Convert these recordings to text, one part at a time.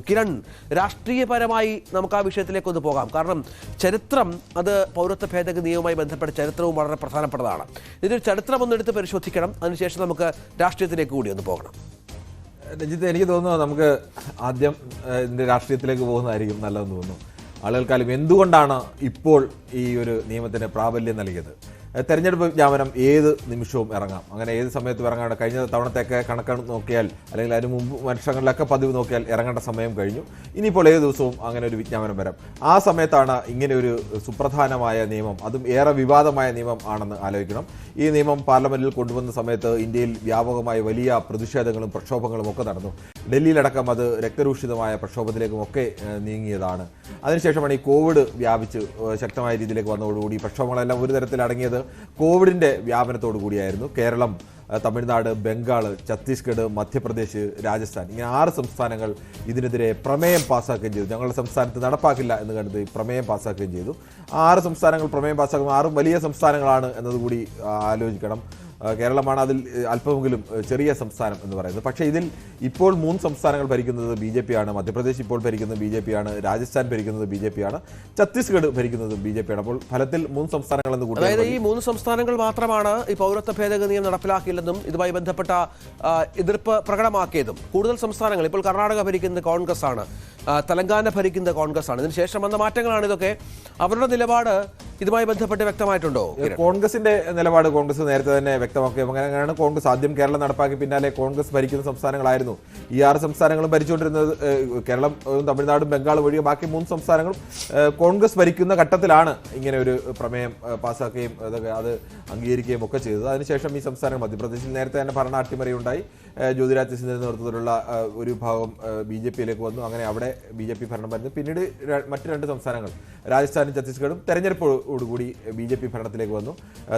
കിരൺ, രാഷ്ട്രീയപരമായി നമുക്ക് ആ വിഷയത്തിലേക്ക് ഒന്ന് പോകാം. കാരണം ചരിത്രം, അത് പൗരത്വ ഭേദഗതി നിയമവുമായി ബന്ധപ്പെട്ട ചരിത്രവും വളരെ പ്രധാനപ്പെട്ടതാണ്. ഇതിൽ ചരിത്രം ഒന്നെടുത്ത് പരിശോധിക്കണം, അതിനുശേഷം നമുക്ക് രാഷ്ട്രീയത്തിലേക്ക് കൂടി ഒന്ന് പോകണം. രഞ്ജിത്ത്, എനിക്ക് തോന്നുന്നു നമുക്ക് ആദ്യം ഇതിൻ്റെ രാഷ്ട്രീയത്തിലേക്ക് പോകുന്നതായിരിക്കും നല്ലതെന്ന് തോന്നുന്നു. ആളുകൾക്കാലും എന്തുകൊണ്ടാണ് ഇപ്പോൾ ഈ ഒരു നിയമത്തിന് പ്രാബല്യം നൽകിയത്? തെരഞ്ഞെടുപ്പ് വിജ്ഞാപനം ഏത് നിമിഷവും ഇറങ്ങാം, അങ്ങനെ ഏത് സമയത്തും ഇറങ്ങാണ്ട്. കഴിഞ്ഞ തവണത്തെയൊക്കെ കണക്ക് നോക്കിയാൽ, അല്ലെങ്കിൽ അതിന് മുമ്പ് വർഷങ്ങളിലൊക്കെ പതിവ് നോക്കിയാൽ ഇറങ്ങേണ്ട സമയം കഴിഞ്ഞു. ഇനിയിപ്പോൾ ഏത് ദിവസവും അങ്ങനെ ഒരു വിജ്ഞാപനം വരാം. ആ സമയത്താണ് ഇങ്ങനെ ഒരു സുപ്രധാനമായ നിയമം, അതും ഏറെ വിവാദമായ നിയമം ആണെന്ന് ആലോചിക്കണം. ഈ നിയമം പാർലമെന്റിൽ കൊണ്ടുവന്ന സമയത്ത് ഇന്ത്യയിൽ വ്യാപകമായ വലിയ പ്രതിഷേധങ്ങളും പ്രക്ഷോഭങ്ങളും ഒക്കെ നടന്നു. ഡൽഹിയിലടക്കം അത് രക്തരൂഷിതമായ പ്രക്ഷോഭത്തിലേക്കും ഒക്കെ നീങ്ങിയതാണ്. അതിനുശേഷമാണ് ഈ കോവിഡ് വ്യാപിച്ച് ശക്തമായ രീതിയിലേക്ക് വന്നതോടുകൂടി പ്രക്ഷോഭങ്ങളെല്ലാം ഒരു തരത്തിൽ അടങ്ങിയത് കോവിഡിൻ്റെ വ്യാപനത്തോടു കൂടിയായിരുന്നു. കേരളം, തമിഴ്നാട്, ബംഗാൾ, ഛത്തീസ്ഗഡ്, മധ്യപ്രദേശ്, രാജസ്ഥാൻ, ഇങ്ങനെ 6 സംസ്ഥാനങ്ങൾ ഇതിനെതിരെ പ്രമേയം പാസ്സാക്കുകയും ചെയ്തു. ഞങ്ങളുടെ സംസ്ഥാനത്ത് നടപ്പാക്കില്ല എന്ന് കണ്ടത് പ്രമേയം പാസ്സാക്കുകയും ചെയ്തു. 6 സംസ്ഥാനങ്ങൾ പ്രമേയം പാസ്സാക്കുന്ന 6 വലിയ സംസ്ഥാനങ്ങളാണ് എന്നതുകൂടി ആലോചിക്കണം. കേരളമാണ് അതിൽ അല്പമെങ്കിലും ചെറിയ സംസ്ഥാനം എന്ന് പറയുന്നത്. പക്ഷേ ഇതിൽ ഇപ്പോൾ 3 സംസ്ഥാനങ്ങൾ ഭരിക്കുന്നത് BJP ആണ്. മധ്യപ്രദേശ് ഇപ്പോൾ ഭരിക്കുന്നത് BJP ആണ്. രാജസ്ഥാൻ ഭരിക്കുന്നത് BJP ആണ്. ഛത്തീസ്ഗഡ് ഭരിക്കുന്നത് BJP ആണ്. അപ്പോൾ ഫലത്തിൽ 3 സംസ്ഥാനങ്ങൾ എന്ന് കൂടി, അതായത് ഈ 3 സംസ്ഥാനങ്ങൾ മാത്രമാണ് ഈ പൗരത്വ ഭേദഗതി നിയമം നടപ്പിലാക്കിയില്ലെന്നും ഇതുമായി ബന്ധപ്പെട്ട എതിർപ്പ് പ്രകടമാക്കിയതും. കൂടുതൽ സംസ്ഥാനങ്ങൾ, ഇപ്പോൾ കർണാടക ഭരിക്കുന്നത് കോൺഗ്രസ് ആണ്, തെലങ്കാന ഭരിക്കുന്നത് കോൺഗ്രസ് ആണ്. ഇതിനുശേഷം വന്ന മാറ്റങ്ങളാണ് ഇതൊക്കെ. അവരുടെ നിലപാട് ഇതുമായി ബന്ധപ്പെട്ട് വ്യക്തമായിട്ടുണ്ടോ? കോൺഗ്രസിന്റെ നിലപാട് കോൺഗ്രസ് നേരത്തെ തന്നെ വ്യക്തമാക്കി. അങ്ങനെയാണ് കോൺഗ്രസ് ആദ്യം കേരളം നടപ്പാക്കി, പിന്നാലെ കോൺഗ്രസ് ഭരിക്കുന്ന സംസ്ഥാനങ്ങളായിരുന്നു ഈ 6 സംസ്ഥാനങ്ങളും ഭരിച്ചുകൊണ്ടിരുന്നത്. കേരളം, തമിഴ്നാടും ബംഗാളും ഒഴികെ ബാക്കി 3 സംസ്ഥാനങ്ങളും കോൺഗ്രസ് ഭരിക്കുന്ന ഘട്ടത്തിലാണ് ഇങ്ങനെ ഒരു പ്രമേയം പാസ്സാക്കുകയും അത് അംഗീകരിക്കുകയും ഒക്കെ ചെയ്തത്. അതിനുശേഷം ഈ സംസ്ഥാനങ്ങൾ, മധ്യപ്രദേശിൽ നേരത്തെ തന്നെ ഭരണ അട്ടിമറിയുണ്ടായി. ജ്യോതിരാദിത്യ സിന്ധ്യയുടെ നേതൃത്വത്തിലുള്ള ഒരു ഭാഗം BJPയിലേക്ക് വന്നു. അങ്ങനെ അവിടെ BJP ഭരണം വരുന്നു. പിന്നീട് മറ്റ് 2 സംസ്ഥാനങ്ങൾ, രാജസ്ഥാനും ഛത്തീസ്ഗഡും തെരഞ്ഞെടുപ്പോടുകൂടി BJP ഭരണത്തിലേക്ക് വന്നു.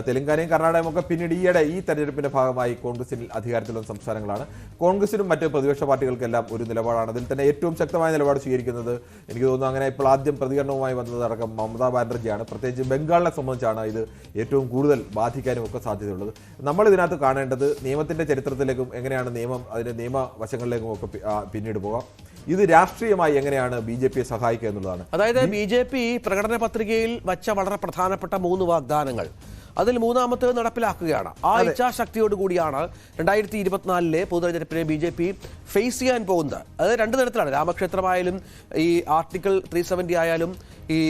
തെലങ്കാനയും കർണാടകയും ഒക്കെ പിന്നീട് ഈ തെരഞ്ഞെടുപ്പിന്റെ ഭാഗമായി കോൺഗ്രസിൽ അധികാരത്തിൽ വന്ന സംസ്ഥാനങ്ങളാണ്. കോൺഗ്രസിനും മറ്റ് പ്രതിപക്ഷ പാർട്ടികൾക്കെല്ലാം ഒരു നിലപാടാണ്. അതിൽ തന്നെ ഏറ്റവും ശക്തമായ നിലപാട് സ്വീകരിക്കുന്നത് എനിക്ക് തോന്നുന്നു, അങ്ങനെ ഇപ്പോൾ ആദ്യം പ്രതികരണവുമായി വന്നതടക്കം മമതാ ബാനർജിയാണ്. പ്രത്യേകിച്ച് ബംഗാളിനെ സംബന്ധിച്ചാണ് ഇത് ഏറ്റവും കൂടുതൽ ബാധിക്കാനും ഒക്കെ സാധ്യതയുള്ളത്. നമ്മൾ ഇതിനകത്ത് കാണേണ്ടത് നിയമത്തിന്റെ ചരിത്രത്തിലേക്കും എങ്ങനെയാണ് നിയമം, അതിന്റെ നിയമവശങ്ങളിലേക്കും ഒക്കെ പിന്നീട് പോകാം. ഇത് രാഷ്ട്രീയമായി എങ്ങനെയാണ് BJPയെ സഹായിക്കുക എന്നുള്ളതാണ്. അതായത് BJP പ്രകടന പത്രികയിൽ വച്ച വളരെ പ്രധാനപ്പെട്ട 3 വാഗ്ദാനങ്ങൾ, അതിൽ 3ാമത്തേത് നടപ്പിലാക്കുകയാണ്. ആ ഇച്ഛാശക്തിയോടുകൂടിയാണ് 2024 പൊതുതെരഞ്ഞെടുപ്പിനെ BJP ഫേസ് ചെയ്യാൻ പോകുന്നത്. അത് 2 തരത്തിലാണ്. രാമക്ഷേത്രമായാലും ഈ ആർട്ടിക്കിൾ 370 ആയാലും ഈ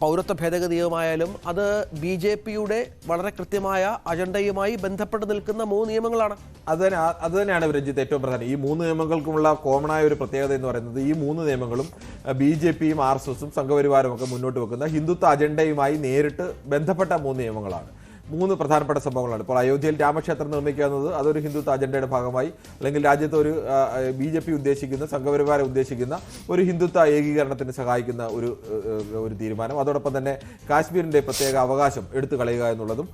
പൗരത്വ ഭേദഗതി നിയമമായാലും അത് BJPയുടെ വളരെ കൃത്യമായ അജണ്ടയുമായി ബന്ധപ്പെട്ട് നിൽക്കുന്ന 3 നിയമങ്ങളാണ്. അത് തന്നെയാണ് രഞ്ജിത്ത് ഏറ്റവും പ്രധാനം. ഈ 3 നിയമങ്ങൾക്കുമുള്ള കോമണായ ഒരു പ്രത്യേകത എന്ന് പറയുന്നത്, ഈ 3 നിയമങ്ങളും BJPയും RSSും സംഘപരിവാരും ഒക്കെ മുന്നോട്ട് വെക്കുന്ന ഹിന്ദുത്വ അജണ്ടയുമായി നേരിട്ട് ബന്ധപ്പെട്ട 3 നിയമങ്ങളാണ്. 3 പ്രധാനപ്പെട്ട സംഭവങ്ങളാണ്. ഇപ്പോൾ അയോധ്യയിൽ രാമക്ഷേത്രം നിർമ്മിക്കുന്നത് അതൊരു ഹിന്ദുത്വ അജണ്ടയുടെ ഭാഗമായി, അല്ലെങ്കിൽ രാജ്യത്ത് ഒരു BJP ഉദ്ദേശിക്കുന്ന, സംഘപരിവാരം ഉദ്ദേശിക്കുന്ന ഒരു ഹിന്ദുത്വ ഏകീകരണത്തിന് സഹായിക്കുന്ന ഒരു തീരുമാനം. അതോടൊപ്പം തന്നെ കാശ്മീരിൻ്റെ പ്രത്യേക അവകാശം എടുത്തു കളയുക എന്നുള്ളതും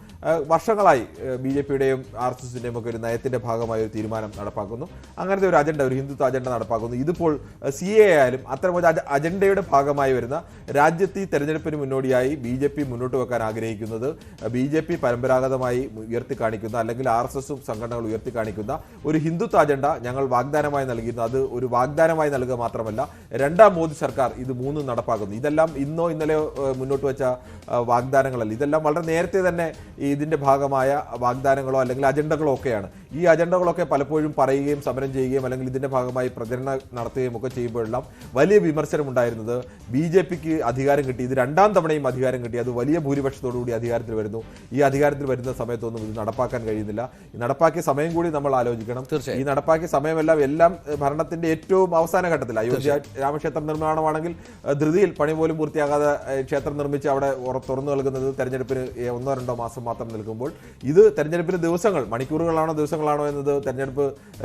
വർഷങ്ങളായി BJPയുടെയും RSSന്റെയും ഒക്കെ ഒരു നയത്തിന്റെ ഭാഗമായ ഒരു തീരുമാനം നടപ്പാക്കുന്നു. അങ്ങനത്തെ ഒരു അജണ്ട, ഒരു ഹിന്ദുത്വ അജണ്ട നടപ്പാക്കുന്നു. ഇതിപ്പോൾ CAA ആയാലും അത്തരം ഒരു അജണ്ടയുടെ ഭാഗമായി വരുന്ന രാജ്യത്ത് ഈ തെരഞ്ഞെടുപ്പിന് മുന്നോടിയായി BJP മുന്നോട്ട് വെക്കാൻ ആഗ്രഹിക്കുന്നത്, BJP പരമ്പരാഗതമായി ഉയർത്തിക്കാണിക്കുന്ന, അല്ലെങ്കിൽ RSSും സംഘടനകൾ ഉയർത്തിക്കാണിക്കുന്ന ഒരു ഹിന്ദുത്വ അജണ്ട ഞങ്ങൾ വാഗ്ദാനമായി നൽകിയിരുന്നു. അത് ഒരു വാഗ്ദാനമായി നൽകുക മാത്രമല്ല, 2ാം മോദി സർക്കാർ ഇത് 3 നടപ്പാക്കുന്നു. ഇതെല്ലാം ഇന്നോ ഇന്നലെയോ മുന്നോട്ട് വെച്ച വാഗ്ദാനങ്ങളല്ല. ഇതെല്ലാം വളരെ നേരത്തെ തന്നെ ഇതിന്റെ ഭാഗമായ വാഗ്ദാനങ്ങളോ അല്ലെങ്കിൽ അജണ്ടകളോ ഒക്കെയാണ്. ഈ അജണ്ടകളൊക്കെ പലപ്പോഴും പറയുകയും സമരം ചെയ്യുകയും അല്ലെങ്കിൽ ഇതിന്റെ ഭാഗമായി പ്രചരണം നടത്തുകയും ഒക്കെ ചെയ്യുമ്പോഴെല്ലാം വലിയ വിമർശനം ഉണ്ടായിരുന്നത്, BJPക്ക് അധികാരം കിട്ടി, ഇത് 2ാം തവണയും അധികാരം കിട്ടി, അത് വലിയ ഭൂരിപക്ഷത്തോടുകൂടി അധികാരത്തിൽ വരുന്നു, ഈ അധികാരത്തിൽ വരുന്ന സമയത്തൊന്നും ഇത് നടപ്പാക്കാൻ കഴിയുന്നില്ല. ഈ നടപ്പാക്കിയ സമയം കൂടി നമ്മൾ ആലോചിക്കണം. ഈ നടപ്പാക്കിയ സമയമെല്ലാം ഭരണത്തിന്റെ ഏറ്റവും അവസാന ഘട്ടത്തിൽ, അയോധ്യ രാമക്ഷേത്ര നിർമ്മാണമാണെങ്കിൽ ധൃതിയിൽ പണി പോലും പൂർത്തിയാകാതെ ക്ഷേത്രം നിർമ്മിച്ച് അവിടെ തുറന്നു നൽകുന്നത് തെരഞ്ഞെടുപ്പിന് 1-2 മാസം മാത്രം നിൽക്കുമ്പോൾ, ഇത് തെരഞ്ഞെടുപ്പിന് ദിവസങ്ങൾ, മണിക്കൂറുകളാണോ ദിവസങ്ങളാണോ എന്നത് തെരഞ്ഞെടുപ്പ്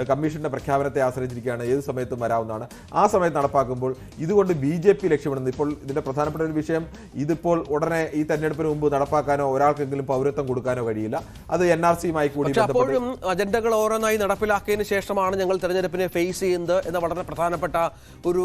കമ്മീഷന്റെ പ്രഖ്യാപനത്തെ ആശ്രയിച്ചിരിക്കുകയാണ്. ഏത് സമയത്തും വരാവുന്നതാണ്. ആ സമയത്ത് നടപ്പാക്കുമ്പോൾ ഇതുകൊണ്ട് BJP ലക്ഷ്യമിടുന്നത്, ഇപ്പോൾ ഇതിന്റെ പ്രധാനപ്പെട്ട ഒരു വിഷയം, ഇതിപ്പോൾ ഉടനെ ഈ തെരഞ്ഞെടുപ്പിന് മുമ്പ് നടപ്പാക്കാനോ ഒരാൾക്കെങ്കിലും പൗരത്വം പൗരത്വം കൊടുക്കാനോ കഴിയില്ല. അത് NRCയുമായി കൂടി അപ്പോഴും അജണ്ടകൾ ഓരോന്നായി നടപ്പിലാക്കിയതിനു ശേഷമാണ് ഞങ്ങൾ തെരഞ്ഞെടുപ്പിനെ ഫേസ് ചെയ്യുന്നത് എന്ന വളരെ പ്രധാനപ്പെട്ട ഒരു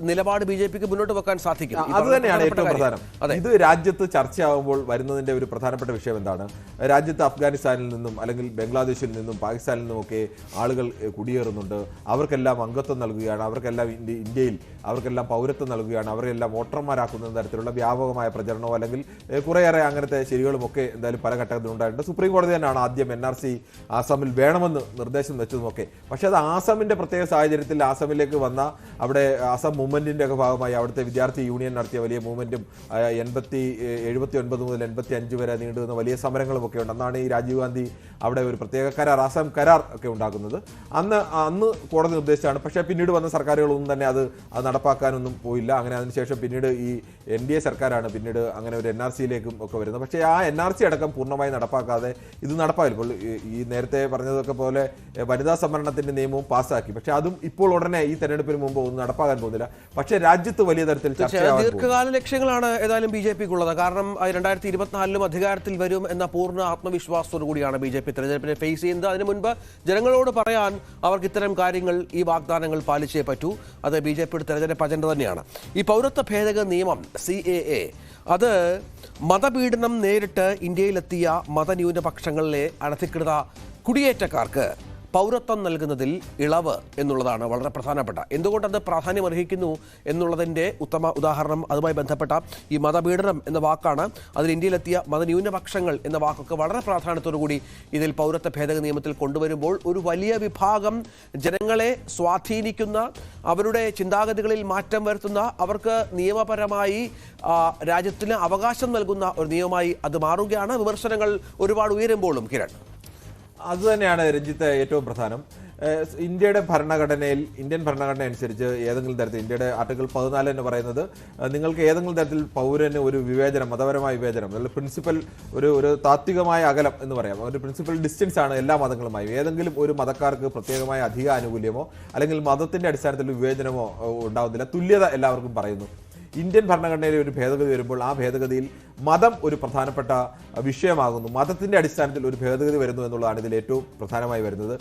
നിലപാട് BJPക്ക് മുന്നോട്ട് വെക്കാൻ സാധിക്കും. അത് തന്നെയാണ് ഏറ്റവും പ്രധാനം. ഇത് രാജ്യത്ത് ചർച്ചയാവുമ്പോൾ വരുന്നതിന്റെ ഒരു പ്രധാനപ്പെട്ട വിഷയം എന്താണ്? രാജ്യത്ത് അഫ്ഗാനിസ്ഥാനിൽ നിന്നും അല്ലെങ്കിൽ ബംഗ്ലാദേശിൽ നിന്നും പാകിസ്ഥാനിൽ നിന്നുമൊക്കെ ആളുകൾ കുടിയേറുന്നുണ്ട്. അവർക്കെല്ലാം അംഗത്വം നൽകുകയാണ്, അവർക്കെല്ലാം ഇന്ത്യയിൽ അവർക്കെല്ലാം പൗരത്വം നൽകുകയാണ്, അവരെല്ലാം വോട്ടർമാരാക്കുന്ന തരത്തിലുള്ള വ്യാപകമായ പ്രചരണമോ അല്ലെങ്കിൽ കുറേയേറെ അങ്ങനത്തെ ശരികളും ഒക്കെ എന്തായാലും പല ഘട്ടത്തിലും ഉണ്ടായിട്ടുണ്ട്. സുപ്രീം കോടതി തന്നെയാണ് ആദ്യം NRC ആസാമിൽ വേണമെന്ന് നിർദ്ദേശം വെച്ചതുമൊക്കെ. പക്ഷേ അത് ആസാമിന്റെ പ്രത്യേക സാഹചര്യത്തിൽ ആസാമിലേക്ക് വന്ന അവിടെ ആസാം മൂവ്മെന്റിന്റെ ഒക്കെ ഭാഗമായി അവിടുത്തെ വിദ്യാർത്ഥി യൂണിയൻ നടത്തിയ വലിയ മൂവ്മെന്റും 79 മുതൽ 85 വരെ നീണ്ടുനിന്ന വലിയ സമരങ്ങളും ഒക്കെ ഉണ്ട്. അന്നാണ് ഈ രാജീവ് ഗാന്ധി അവിടെ ഒരു പ്രത്യേക കരാർ, ആസാം കരാർ ഒക്കെ ഉണ്ടാക്കുന്നത്. അന്ന് കോടതി നിർദ്ദേശിച്ചാണ്. പക്ഷേ പിന്നീട് വന്ന സർക്കാരുകളൊന്നും തന്നെ അത് നടപ്പാക്കാനൊന്നും പോയില്ല. അങ്ങനെ അതിനുശേഷം പിന്നീട് ഈ NDA സർക്കാരാണ് പിന്നീട് അങ്ങനെ ഒരു NRCയിലേക്കും ഒക്കെ വരുന്നത്. പക്ഷേ ആ NRC അടക്കം പൂർണ്ണമായി നടപ്പാക്കാതെ ഇത് നടപ്പായില്ല. ഇപ്പോൾ ഈ നേരത്തെ പറഞ്ഞതൊക്കെ പോലെ വനിതാ സംവരണത്തിന്റെ നിയമവും പാസ്സാക്കി. പക്ഷെ അതും ഇപ്പോൾ ഉടനെ ഈ തെരഞ്ഞെടുപ്പിന് മുമ്പ് ഒന്നും നടപ്പാക്കാൻ പോകുന്നില്ല. പക്ഷേ രാജ്യത്ത് വലിയ തരത്തിൽ ദീർഘകാല ലക്ഷ്യങ്ങളാണ് ഏതായാലും BJPക്കുള്ളത്. കാരണം 2024 അധികാരത്തിൽ വരും എന്ന പൂർണ്ണ ആത്മവിശ്വാസത്തോടു കൂടിയാണ് BJP തെരഞ്ഞെടുപ്പിനെ ഫേസ് ചെയ്യുന്നത്. അതിനു മുൻപ് ജനങ്ങളോട് പറയാൻ അവർക്ക് ഇത്തരം കാര്യങ്ങൾ, ഈ വാഗ്ദാനങ്ങൾ പാലിച്ചേ പറ്റൂ. അത് BJPയുടെ തെരഞ്ഞെടുപ്പ് അജണ്ട തന്നെയാണ്. ഈ പൗരത്വ ഭേദഗതി നിയമം CAA അത് മതപീഡനം നേരിട്ട് ഇന്ത്യയിലെത്തിയ മതന്യൂനപക്ഷങ്ങളിലെ അനധികൃത കുടിയേറ്റക്കാർക്ക് പൗരത്വം നൽകുന്നതിൽ ഇളവ് എന്നുള്ളതാണ് വളരെ പ്രധാനപ്പെട്ട. എന്തുകൊണ്ടത് പ്രാധാന്യം അർഹിക്കുന്നു എന്നുള്ളതിൻ്റെ ഉത്തമ ഉദാഹരണം അതുമായി ബന്ധപ്പെട്ട ഈ മതപീഡനം എന്ന വാക്കാണ്. അതിൽ ഇന്ത്യയിലെത്തിയ മതന്യൂനപക്ഷങ്ങൾ എന്ന വാക്കൊക്കെ വളരെ പ്രാധാന്യത്തോടു കൂടി ഇതിൽ പൗരത്വ ഭേദഗതി നിയമത്തിൽ കൊണ്ടുവരുമ്പോൾ ഒരു വലിയ വിഭാഗം ജനങ്ങളെ സ്വാധീനിക്കുന്ന, അവരുടെ ചിന്താഗതികളിൽ മാറ്റം വരുത്തുന്ന, അവർക്ക് നിയമപരമായി രാജ്യത്തിന് അവകാശം നൽകുന്ന ഒരു നിയമമായി അത് മാറുകയാണ്. വിമർശനങ്ങൾ ഒരുപാട് ഉയരുമ്പോഴും കിരൺ, അതുതന്നെയാണ് രഞ്ജിത്ത് ഏറ്റവും പ്രധാനം. ഇന്ത്യൻ ഭരണഘടന അനുസരിച്ച് ഏതെങ്കിലും തരത്തിൽ ഇന്ത്യയുടെ ആർട്ടിക്കിൾ 14 എന്ന് പറയുന്നത് നിങ്ങൾക്ക് ഏതെങ്കിലും തരത്തിൽ പൗരന് ഒരു വിവേചനം, മതപരമായ വിവേചനം, അല്ലെങ്കിൽ പ്രിൻസിപ്പൽ ഒരു താത്വികമായ അകലം എന്ന് പറയാം, ഒരു പ്രിൻസിപ്പൽ ഡിസ്റ്റൻസ് ആണ് എല്ലാ മതങ്ങളുമായും. ഏതെങ്കിലും ഒരു മതക്കാർക്ക് പ്രത്യേകമായ അധിക ആനുകൂല്യമോ അല്ലെങ്കിൽ മതത്തിന്റെ അടിസ്ഥാനത്തിൽ വിവേചനമോ ഉണ്ടാവുന്നില്ല. തുല്യത എല്ലാവർക്കും പറയുന്നു. ഇന്ത്യൻ ഭരണഘടനയിലെ ഒരു ഭേദഗതി വരുമ്പോൾ ആ ഭേദഗതിയിൽ മതം ഒരു പ്രധാനപ്പെട്ട വിഷയമാകുന്നു. മതത്തിന്റെ അടിസ്ഥാനത്തിൽ ഒരു ഭേദഗതി വരുന്നു എന്നുള്ളതാണ് ഇതിൽ ഏറ്റവും പ്രധാനമായി വരുന്നത്.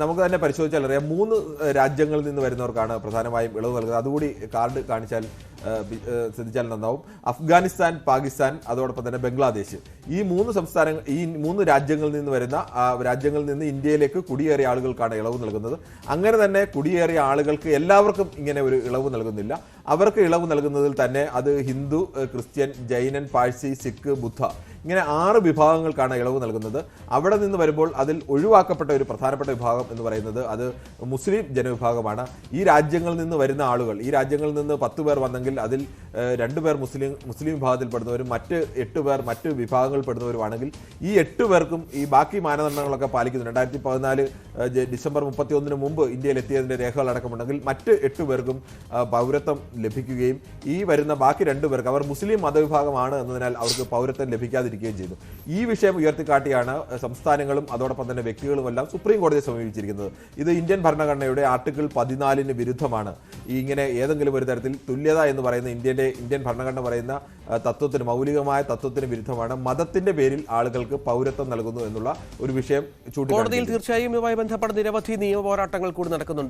നമുക്ക് തന്നെ പരിശോധിച്ചാൽ അറിയാം, 3 രാജ്യങ്ങളിൽ നിന്ന് വരുന്നവർക്കാണ് പ്രധാനമായും ഇളവ് നൽകുന്നത്. അതുകൂടി കാർഡ് കാണിച്ചാൽ ശ്രദ്ധിച്ചാൽ നന്നാവും. അഫ്ഗാനിസ്ഥാൻ, പാകിസ്ഥാൻ, അതോടൊപ്പം തന്നെ ബംഗ്ലാദേശ്. ഈ 3 രാജ്യങ്ങളിൽ നിന്ന് വരുന്ന രാജ്യങ്ങളിൽ നിന്ന് ഇന്ത്യയിലേക്ക് കുടിയേറിയ ആളുകൾക്കാണ് ഇളവ് നൽകുന്നത്. അങ്ങനെ തന്നെ കുടിയേറിയ ആളുകൾക്ക് എല്ലാവർക്കും ഇങ്ങനെ ഒരു ഇളവ് നൽകുന്നില്ല. അവർക്ക് ഇളവ് നൽകുന്നതിൽ തന്നെ അത് ഹിന്ദു, ക്രിസ്ത്യൻ, ജൈനൻ, പാഴ്സി, സിഖ്, ബുദ്ധ, ഇങ്ങനെ 6 വിഭാഗങ്ങൾക്കാണ് ഇളവ് നൽകുന്നത്. അവിടെ നിന്ന് വരുമ്പോൾ അതിൽ ഒഴിവാക്കപ്പെട്ട ഒരു പ്രധാനപ്പെട്ട വിഭാഗം എന്ന് പറയുന്നത് അത് മുസ്ലിം ജനവിഭാഗമാണ്. ഈ രാജ്യങ്ങളിൽ നിന്ന് വരുന്ന ആളുകൾ, ഈ രാജ്യങ്ങളിൽ നിന്ന് 10 പേർ വന്നെങ്കിൽ അതിൽ 2 പേർ മുസ്ലിം വിഭാഗത്തിൽപ്പെടുന്നവരും മറ്റ് 8 പേർ മറ്റ് വിഭാഗങ്ങളിൽപ്പെടുന്നവരുമാണെങ്കിൽ ഈ 8 പേർക്കും ഈ ബാക്കി മാനദണ്ഡങ്ങളൊക്കെ പാലിക്കുന്നു. 2014 ഡിസംബർ 31 മുമ്പ് ഇന്ത്യയിൽ എത്തിയതിൻ്റെ രേഖകളടക്കമുണ്ടെങ്കിൽ മറ്റ് 8 പേർക്കും പൗരത്വം ലഭിക്കുകയും ഈ വരുന്ന ബാക്കി 2 പേർക്ക്, അവർ മുസ്ലിം മതവിഭാഗമാണ് എന്നതിനാൽ അവർക്ക് പൗരത്വം ലഭിക്കാതിരിക്കുകയും ചെയ്തു. ഈ വിഷയം ഉയർത്തിക്കാട്ടിയാണ് സംസ്ഥാനങ്ങളും അതോടൊപ്പം തന്നെ വ്യക്തികളുമെല്ലാം സുപ്രീം കോടതിയെ സമീപിച്ചിരിക്കുന്നത്. ഇത് ഇന്ത്യൻ ഭരണഘടനയുടെ ആർട്ടിക്കിൾ 14 വിരുദ്ധമാണ്. ഇങ്ങനെ ഏതെങ്കിലും ഒരു തരത്തിൽ തുല്യത എന്ന് പറയുന്ന ഇന്ത്യൻ ഭരണഘടന പറയുന്ന തത്വത്തിന്, മൗലികമായ തത്വത്തിന് വിരുദ്ധമാണ്. മതത്തിന്റെ പേരിൽ ആളുകൾക്ക് പൗരത്വം നൽകുന്നു എന്നുള്ള ഒരു വിഷയം ചൂണ്ടിക്കാണിക്കുന്നു. കോടതിയിൽ തീർച്ചയായും ഇതുമായി ബന്ധപ്പെട്ട നിരവധി നിയമ പോരാട്ടങ്ങൾ കൂടി നടക്കുന്നുണ്ട്.